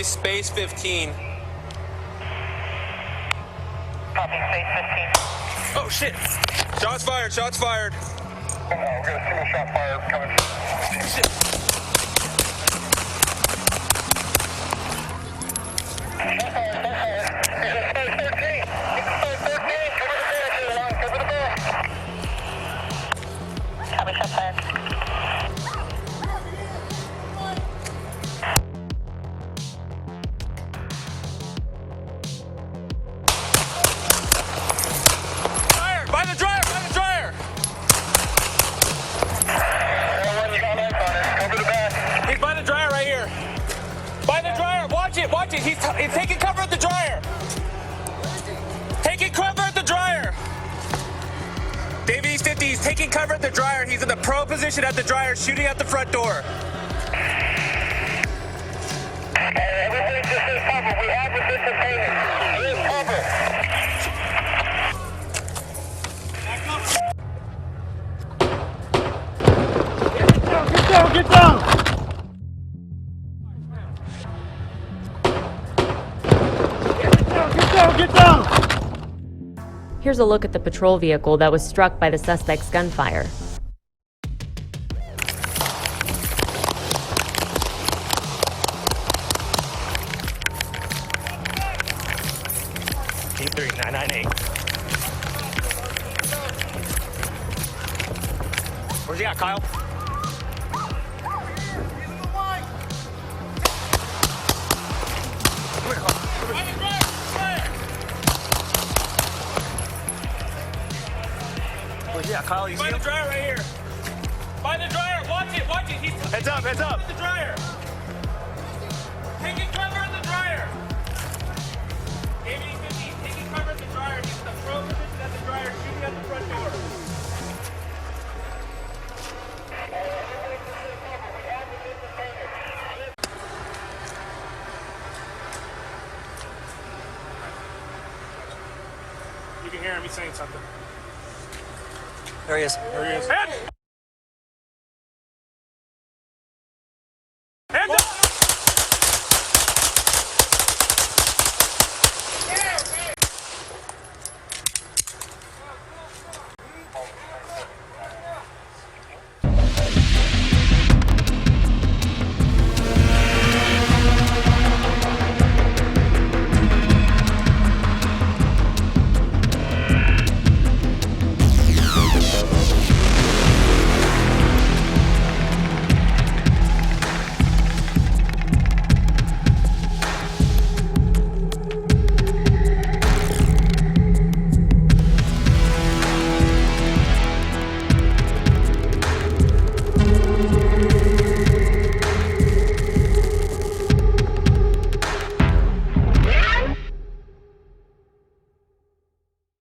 space 15. Copy, space 15. Oh shit! Shots fired, shots fired. We got a single shot fired coming. Shit. Copy, shot fired. Dryer! By the dryer! By the dryer! You got lights on it. Go to the back. He's by the dryer right here. By the dryer! Watch it! Watch it! He's taking cover at the dryer! Taking cover at the dryer! David East 50, he's taking cover at the dryer. He's in the pro position at the dryer, shooting at the front door. Everything just is covered. We have within the container. It is covered. Get down! Get down! Here's a look at the patrol vehicle that was struck by the suspect's gunfire. Team 3998. Where's he at, Kyle? Where's he at, Kyle? You see him? By the dryer right here. By the dryer. Watch it. Watch it. He's heads up. Heads up. The dryer. Taking cover in the dryer. David 50. Taking cover at the dryer. He's in the pro position at the dryer, shooting at the front door. You can hear him. He's saying something. There he is. There he is. Head!